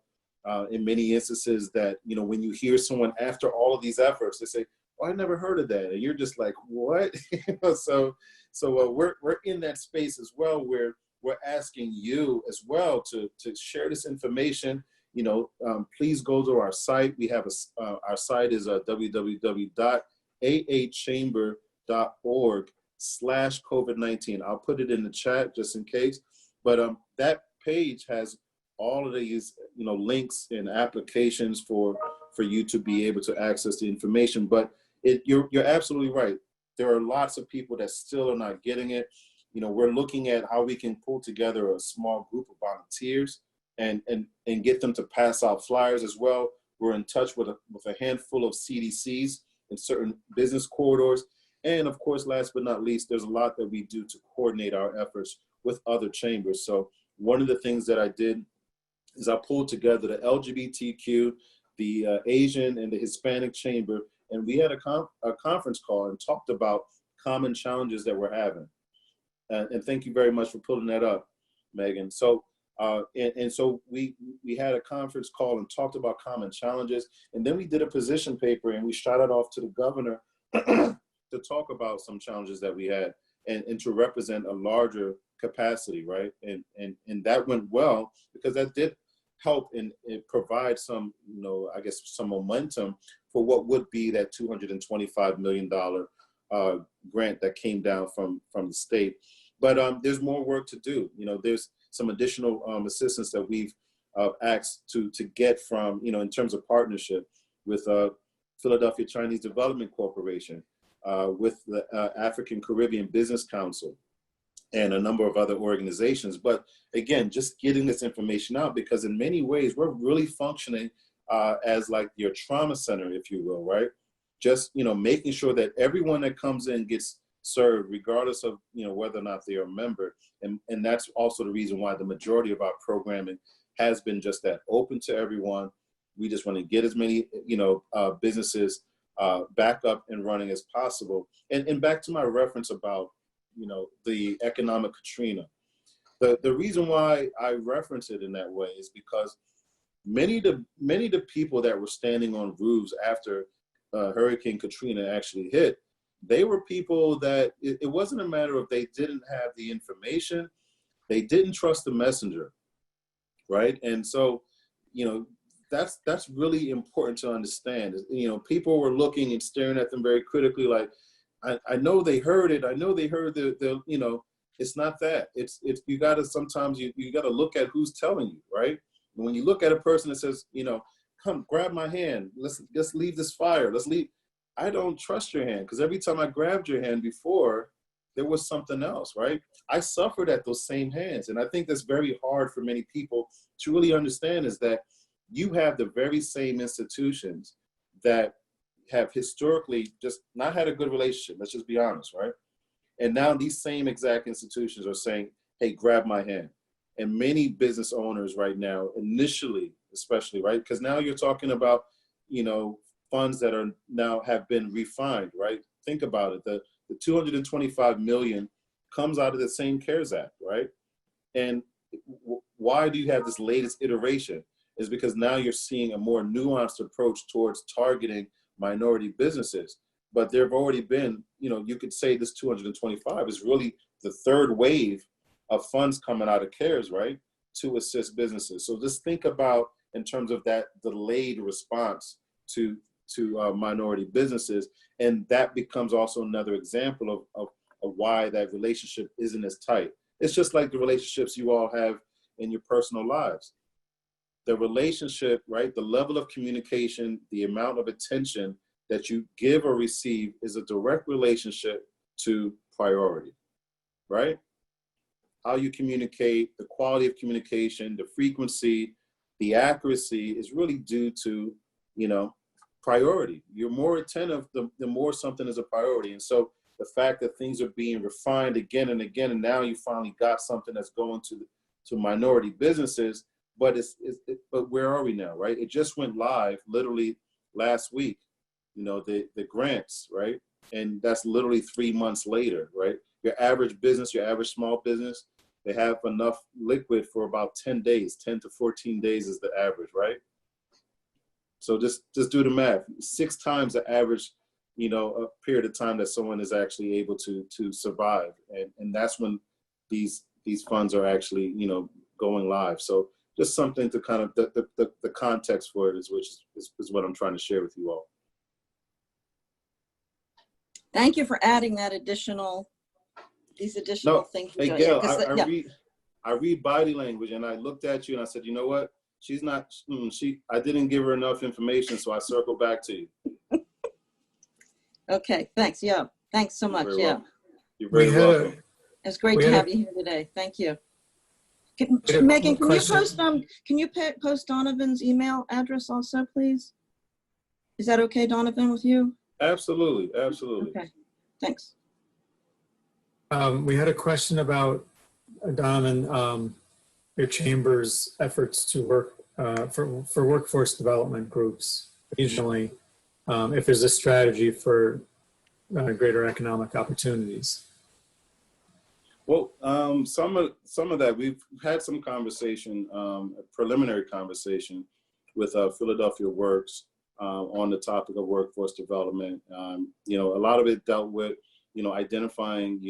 in many instances that, when you hear someone after all of these efforts, they say, oh, I never heard of that. And you're just like, what? So we're in that space as well, where we're asking you as well to share this information. Please go to our site. We have our site is www.aachamber.org/COVID-19. I'll put it in the chat just in case. But that page has all of these, links and applications for you to be able to access the information. But you're absolutely right. There are lots of people that still are not getting it. We're looking at how we can pull together a small group of volunteers and get them to pass out flyers as well. We're in touch with a handful of CDCs in certain business corridors. And of course, last but not least, there's a lot that we do to coordinate our efforts with other chambers. So one of the things that I did is I pulled together the LGBTQ, the Asian and the Hispanic chamber, and we had a conference call and talked about common challenges that we're having. And thank you very much for pulling that up, Megan. So, so we had a conference call and talked about common challenges. And then we did a position paper and we shot it off to the governor to talk about some challenges that we had and to represent a larger capacity, right? And that went well because that did help and provide some, I guess some momentum for what would be that $225 million grant that came down from the state. But there's more work to do. There's some additional assistance that we've asked to get from, in terms of partnership with Philadelphia Chinese Development Corporation, with the African Caribbean Business Council, and a number of other organizations. But again, just getting this information out, because in many ways, we're really functioning as like your trauma center, if you will, right? Just, making sure that everyone that comes in gets served, regardless of, whether or not they are a member. And that's also the reason why the majority of our programming has been just that, open to everyone. We just want to get as many, businesses back up and running as possible. And back to my reference about, the economic Katrina. The reason why I reference it in that way is because many of the people that were standing on roofs after Hurricane Katrina actually hit, they were people that it wasn't a matter of they didn't have the information, they didn't trust the messenger, right? And so, that's really important to understand. People were looking and staring at them very critically, like, I know they heard it. I know they heard the it's not that. It's you gotta sometimes you gotta look at who's telling you, right? And when you look at a person that says, come grab my hand, let's leave this fire, let's leave. I don't trust your hand, because every time I grabbed your hand before, there was something else, right? I suffered at those same hands. And I think that's very hard for many people to really understand, is that you have the very same institutions that have historically just not had a good relationship. Let's just be honest, right? And now these same exact institutions are saying, hey, grab my hand. And many business owners right now, initially, especially, right? Because now you're talking about, funds that are now have been refined, right? Think about it. The 225 million comes out of the same CARES Act, right? And why do you have this latest iteration? Is because now you're seeing a more nuanced approach towards targeting minority businesses. But there have already been, you could say this 225 is really the third wave of funds coming out of CARES, right, to assist businesses. So just think about, in terms of that delayed response to minority businesses, and that becomes also another example of why that relationship isn't as tight. It's just like the relationships you all have in your personal lives. The relationship, right, the level of communication, the amount of attention that you give or receive is a direct relationship to priority, right? How you communicate, the quality of communication, the frequency, the accuracy is really due to, priority. You're more attentive the more something is a priority. And so the fact that things are being refined again and again, and now you finally got something that's going to minority businesses, but but where are we now, right? It just went live literally last week, the grants, right? And that's literally 3 months later, right? Your average business, your average small business, they have enough liquid for about 10 days, 10 to 14 days is the average, right? So just do the math. 6 times the average, a period of time that someone is actually able to survive. And that's when these funds are actually, going live. So just something to kind of, the context for it is what I'm trying to share with you all. Thank you for adding that these additional things. Hey, Gail, I read body language, and I looked at you and I said, you know what? She's not, I didn't give her enough information, so I circled back to you. Okay, thanks. Yeah, thanks so much. Yeah. You're very welcome. It's great to have you here today. Thank you. Megan, can you post Donovan's email address also, please? Is that okay, Donavan, with you? Absolutely. Okay, thanks. We had a question about, Donovan, your chamber's efforts to work for workforce development groups regionally, if there's a strategy for greater economic opportunities. Well, some of that, we've had some conversation, a preliminary conversation with Philadelphia Works on the topic of workforce development. A lot of it dealt with, identifying,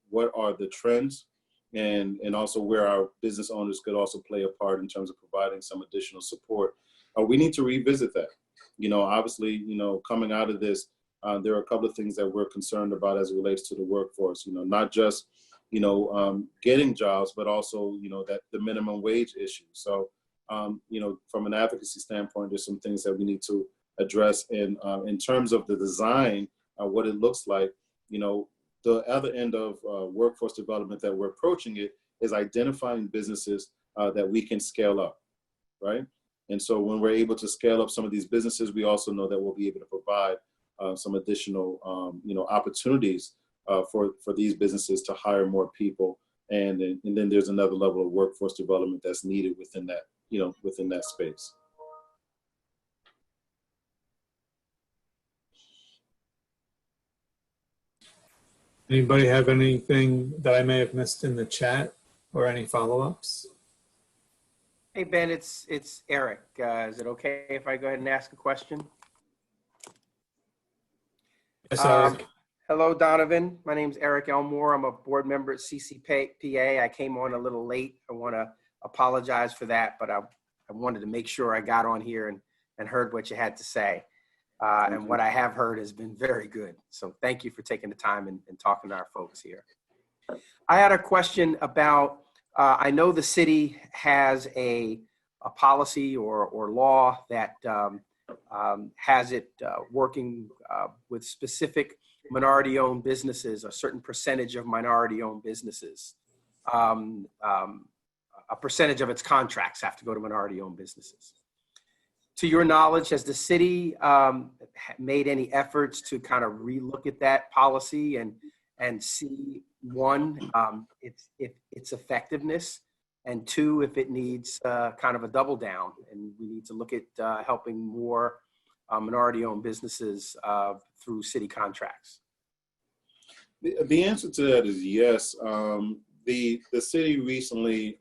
what are the trends, and also where our business owners could also play a part in terms of providing some additional support. We need to revisit that. Obviously, coming out of this, there are a couple of things that we're concerned about as it relates to the workforce, not just, getting jobs, but also, that the minimum wage issue. So, from an advocacy standpoint, there's some things that we need to address in terms of the design, what it looks like. The other end of workforce development that we're approaching it is identifying businesses that we can scale up, right? And so when we're able to scale up some of these businesses, we also know that we'll be able to provide some additional, opportunities for these businesses to hire more people. And then there's another level of workforce development that's needed within that, within that space. Anybody have anything that I may have missed in the chat or any follow-ups? Hey, Ben, it's Eric. Is it okay if I go ahead and ask a question? Yes, Eric. Hello, Donovan. My name's Eric Elmore. I'm a board member at CCPA. I came on a little late. I want to apologize for that, but I wanted to make sure I got on here and heard what you had to say. And what I have heard has been very good. So thank you for taking the time and talking to our folks here. I had a question about, I know the city has a policy or law that has it working with specific minority-owned businesses, a certain percentage of minority-owned businesses. A percentage of its contracts have to go to minority-owned businesses. To your knowledge, has the city made any efforts to kind of relook at that policy and see, one, its effectiveness, and two, if it needs kind of a double down, and we need to look at helping more minority-owned businesses through city contracts? The answer to that is yes. The city recently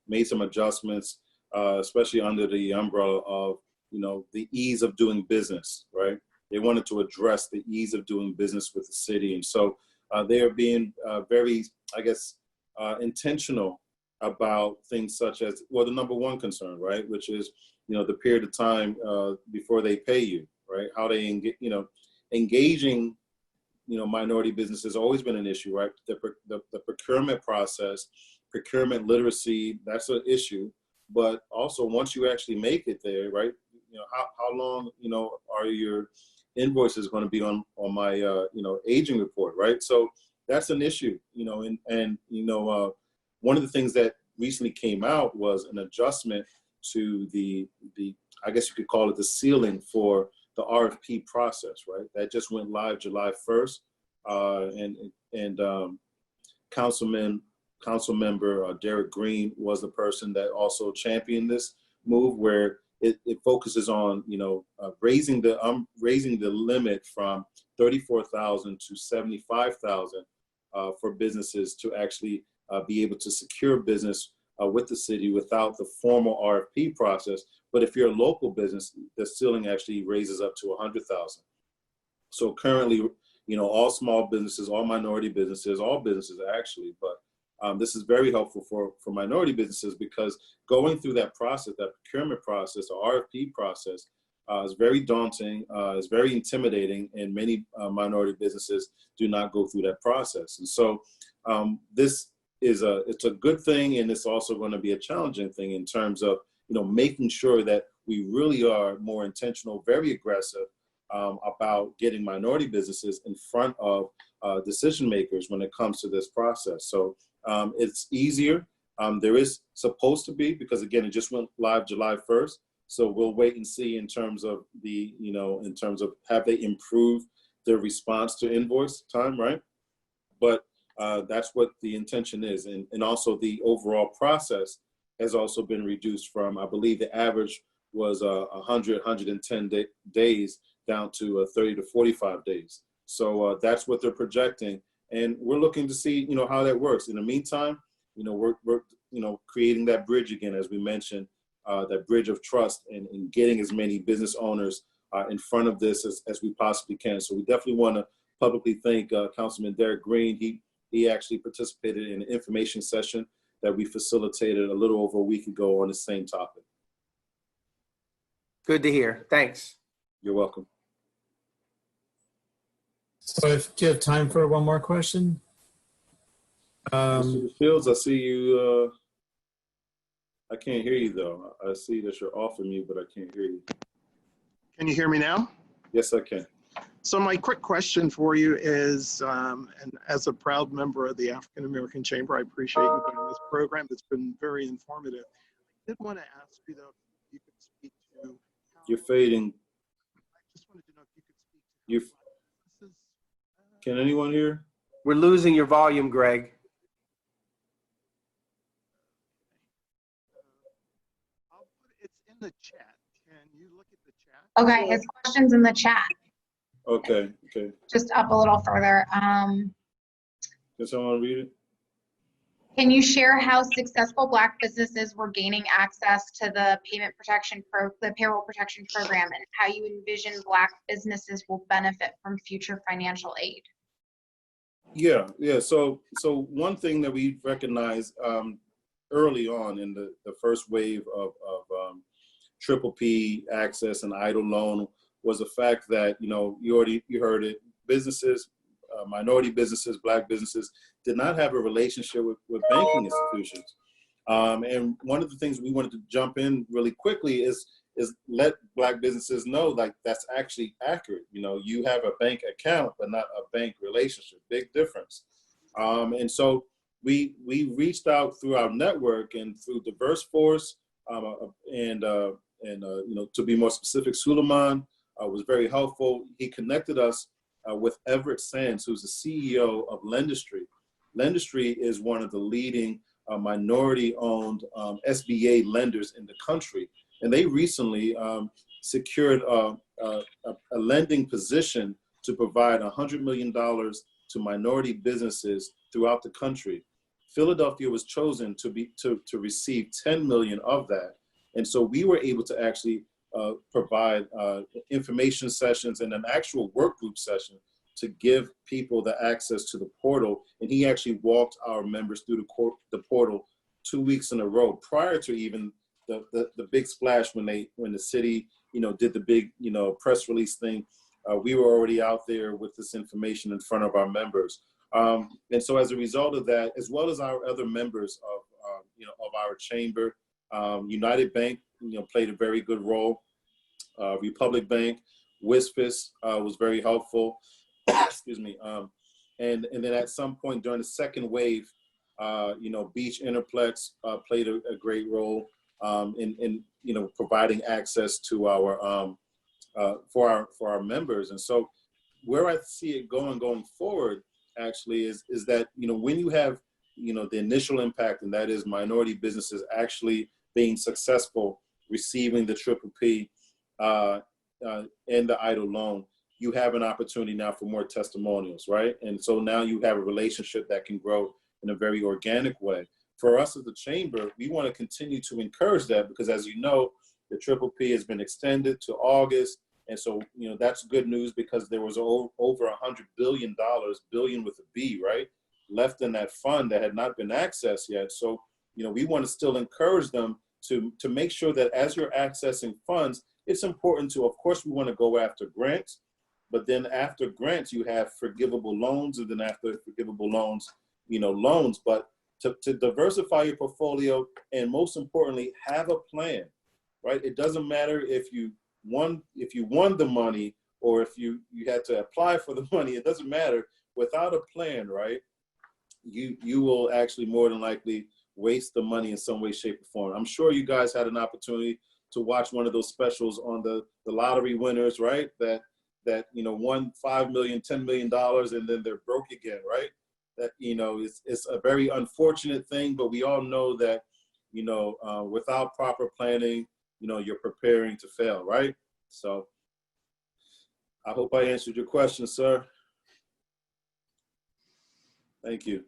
made some adjustments, especially under the umbrella of, the ease of doing business, right? They wanted to address the ease of doing business with the city. And so they are being very, intentional about things such as, well, the number one concern, right? Which is, the period of time before they pay you, right? How they, engaging, minority business has always been an issue, right? The procurement process, procurement literacy, that's an issue. But also once you actually make it there, right? How long, are your invoices going to be on my, aging report, right? So that's an issue, one of the things that recently came out was an adjustment to the I guess you could call it the ceiling for the RFP process, right? That just went live July 1st. Council member Derek Green was the person that also championed this move, where it focuses on, raising the limit from 34,000 to 75,000 for businesses to actually be able to secure business with the city without the formal RFP process. But if you're a local business, the ceiling actually raises up to 100,000. So currently, all small businesses, all minority businesses, all businesses actually, but this is very helpful for minority businesses, because going through that process, that procurement process, the RFP process, is very daunting, is very intimidating, and many minority businesses do not go through that process. And so this is it's a good thing, and it's also going to be a challenging thing in terms of making sure that we really are more intentional, very aggressive about getting minority businesses in front of decision makers when it comes to this process. So it's easier. There is supposed to be, because again, it just went live July 1st. So we'll wait and see in terms of in terms of have they improved their response to invoice time, right? But that's what the intention is. And also the overall process has also been reduced from, I believe the average was 110 days down to 30 to 45 days. So that's what they're projecting. And we're looking to see, how that works. In the meantime, we're creating that bridge again, as we mentioned, that bridge of trust, and getting as many business owners in front of this as we possibly can. So we definitely want to publicly thank Councilman Derek Green. He actually participated in an information session that we facilitated a little over a week ago on the same topic. Good to hear. Thanks. You're welcome. So do you have time for one more question? Mr. Fields, I see you. I can't hear you though. I see that you're off of mute, but I can't hear you. Can you hear me now? Yes, I can. So my quick question for you is, and as a proud member of the African American Chamber, I appreciate you doing this program. It's been very informative. I did want to ask you though, you could speak to how, You're fading. I just wanted to know if you could speak to You, how businesses, can anyone hear? We're losing your volume, Greg. I'll put it's in the chat. Can you look at the chat? Okay, his question's in the chat, Okay, okay. just up a little further. Can someone read it? Can you share how successful Black businesses were gaining access to the the payroll protection program, and how you envision Black businesses will benefit from future financial aid? Yeah, yeah. So one thing that we recognized early on in the first wave of triple P access and idle loan was the fact that, you heard it, businesses, minority businesses, Black businesses did not have a relationship with banking institutions. And one of the things we wanted to jump in really quickly is let Black businesses know, like, that's actually accurate. You have a bank account, but not a bank relationship. Big difference. And so we reached out through our network and through Diverse Force, and to be more specific, Suleiman was very helpful. He connected us with Everett Sands, who's the CEO of Lendistry. Lendistry is one of the leading minority-owned SBA lenders in the country. And they recently secured a lending position to provide $100 million to minority businesses throughout the country. Philadelphia was chosen to receive 10 million of that. And so we were able to actually provide information sessions and an actual work group session to give people the access to the portal. And he actually walked our members through the portal 2 weeks in a row prior to even the big splash when the city, did the big, press release thing. We were already out there with this information in front of our members. And so as a result of that, as well as our other members of our chamber, United Bank, played a very good role. Republic Bank, WISPIS was very helpful. Excuse me. And then at some point during the second wave, Beach Interplex played a great role in providing access to our for our members. And so where I see it going forward actually is that when you have the initial impact, and that is minority businesses actually being successful, receiving the triple P and the idle loan, you have an opportunity now for more testimonials, right? And so now you have a relationship that can grow in a very organic way. For us as the chamber, we want to continue to encourage that, because as you know, the triple P has been extended to August. And so, that's good news, because there was over $100 billion, billion with a B, right, left in that fund that had not been accessed yet. So, we want to still encourage them to make sure that as you're accessing funds, it's important to, of course, we want to go after grants, but then after grants, you have forgivable loans, and then after forgivable loans, loans. But to diversify your portfolio, and most importantly, have a plan, right? It doesn't matter if you won the money or if you had to apply for the money. It doesn't matter. Without a plan, right, you will actually more than likely waste the money in some way, shape, or form. I'm sure you guys had an opportunity to watch one of those specials on the lottery winners, right? That won $5 million, $10 million, and then they're broke again, right? That it's a very unfortunate thing, but we all know that without proper planning, you're preparing to fail, right? So I hope I answered your question, sir. Thank you.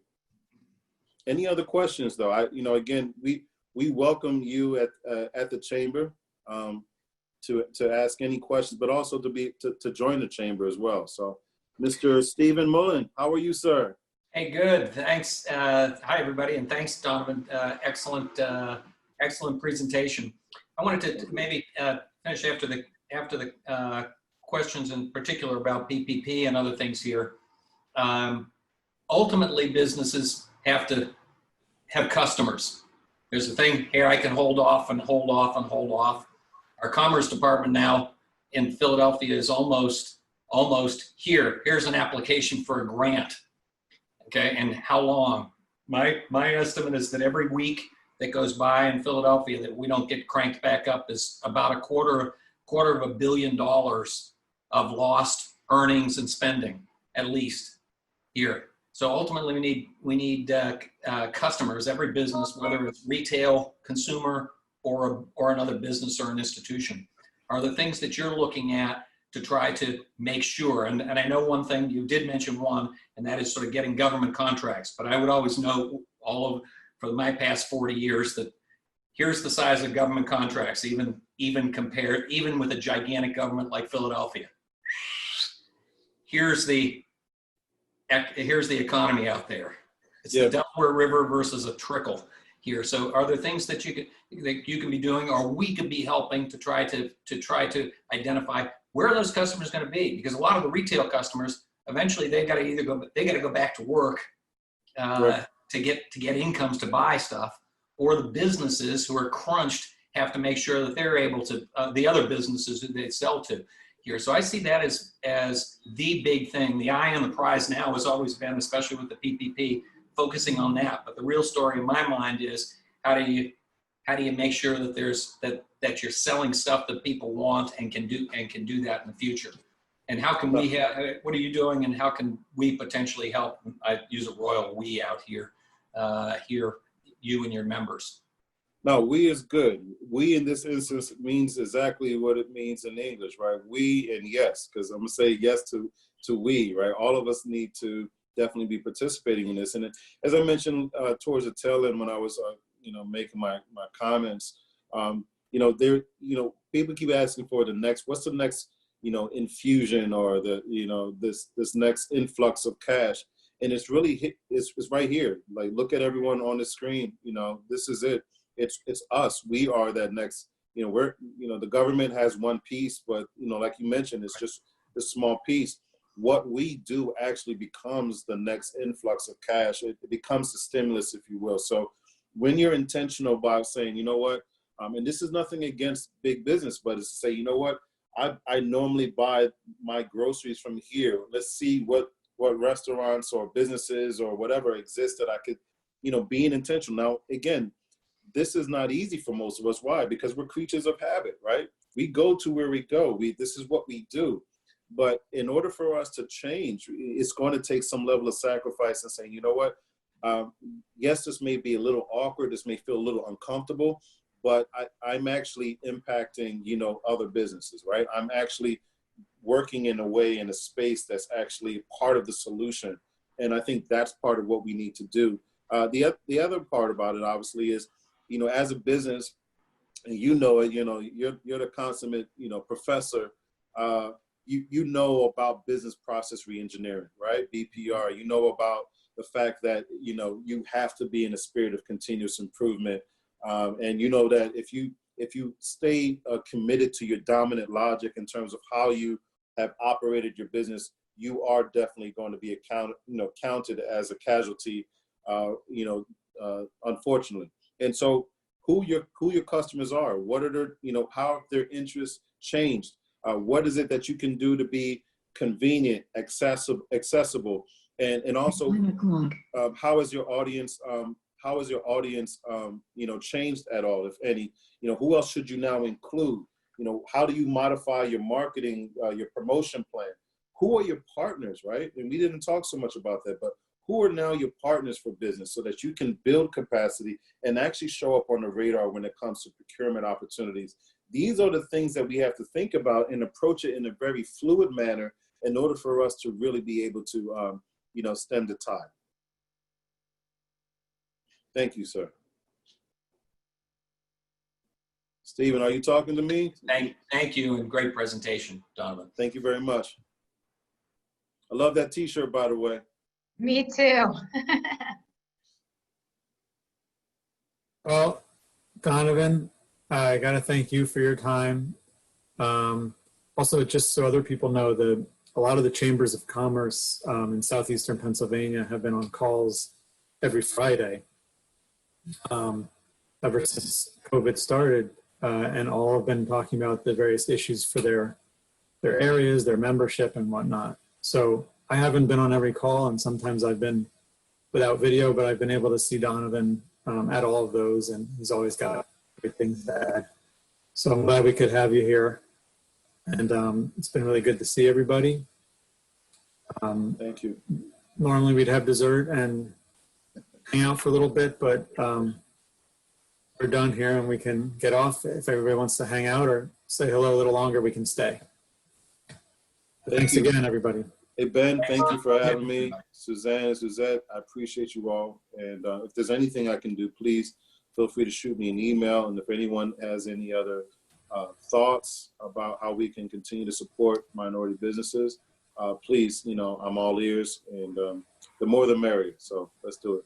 Any other questions, though? Again, we welcome you at the chamber to ask any questions, but also to join the chamber as well. So, Mr. Stephen Mullen, how are you, sir? Hey, good. Thanks. Hi, everybody, and thanks, Donovan. Excellent presentation. I wanted to maybe finish after the questions in particular about PPP and other things here. Ultimately, businesses have to have customers. There's a thing here, I can hold off and hold off and hold off. Our Commerce Department now in Philadelphia is almost here. Here's an application for a grant. Okay, and how long? My estimate is that every week that goes by in Philadelphia that we don't get cranked back up is about a quarter of $1 billion of lost earnings and spending, at least here. So ultimately, we need customers, every business, whether it's retail, consumer, or another business or an institution, are the things that you're looking at to try to make sure. And I know one thing, you did mention one, and that is sort of getting government contracts. But I would always know for my past 40 years that here's the size of government contracts, even compared, even with a gigantic government like Philadelphia. Here's the economy out there. It's the Delaware River versus a trickle here. So are there things that you can be doing, or we could be helping to try to identify where those customers are going to be? Because a lot of the retail customers, eventually they got to go back to work to get incomes to buy stuff, or the businesses who are crunched have to make sure that they're able to, the other businesses who they sell to here. So I see that as the big thing. The eye on the prize now has always been, especially with the PPP, focusing on that. But the real story in my mind is how do you make sure that that you're selling stuff that people want and can do that in the future? And how can we what are you doing, and how can we potentially help? I use a royal we out here, you and your members. No, we is good. We in this instance means exactly what it means in English, right? We and yes, because I'm gonna say yes to we, right? All of us need to definitely be participating in this. And as I mentioned towards the tail end when I was, making my comments, people keep asking for what's the next, infusion, or this next influx of cash. And it's really, it's right here. Like, look at everyone on the screen, this is it. It's us. We are that next, the government has one piece, but, like you mentioned, it's just a small piece. What we do actually becomes the next influx of cash. It becomes the stimulus, if you will. So when you're intentional about saying, you know what, and this is nothing against big business, but it's to say, you know what, I normally buy my groceries from here. Let's see what restaurants or businesses or whatever exist that I could, being intentional. Now, again, this is not easy for most of us. Why? Because we're creatures of habit, right? We go to where we go. This is what we do. But in order for us to change, it's going to take some level of sacrifice and saying, you know what, yes, this may be a little awkward. This may feel a little uncomfortable, but I'm actually impacting, other businesses, right? I'm actually working in a space that's actually part of the solution. And I think that's part of what we need to do. The other part about it, obviously, is, as a business, and you're the consummate, professor, you know about business process reengineering, right? BPR. You know about the fact that, you have to be in a spirit of continuous improvement. And you know that if you stay committed to your dominant logic in terms of how you have operated your business, you are definitely going to be counted as a casualty, unfortunately. And so who your customers are, what are their, how have their interests changed? What is it that you can do to be convenient, accessible, and also how is your audience changed at all, if any? Who else should you now include? How do you modify your marketing, your promotion plan? Who are your partners, right? And we didn't talk so much about that, but who are now your partners for business so that you can build capacity and actually show up on the radar when it comes to procurement opportunities? These are the things that we have to think about and approach it in a very fluid manner in order for us to really be able to, stem the tide. Thank you, sir. Stephen, are you talking to me? Thank you, and great presentation, Donovan. Thank you very much. I love that t-shirt, by the way. Me too. Well, Donovan, I got to thank you for your time. Also, just so other people know, that a lot of the chambers of commerce in southeastern Pennsylvania have been on calls every Friday ever since COVID started, and all have been talking about the various issues for their areas, their membership, and whatnot. So I haven't been on every call, and sometimes I've been without video, but I've been able to see Donovan at all of those, and he's always got great things to add. So I'm glad we could have you here, and it's been really good to see everybody. Thank you. Normally we'd have dessert and hang out for a little bit, but we're done here and we can get off. If everybody wants to hang out or say hello a little longer, we can stay. Thanks you. again, everybody. Hey, Ben, thank you for having me. Suzanne and Suzette, I appreciate you all. And if there's anything I can do, please feel free to shoot me an email. And if anyone has any other thoughts about how we can continue to support minority businesses, please, I'm all ears. And the more the merrier. So let's do it.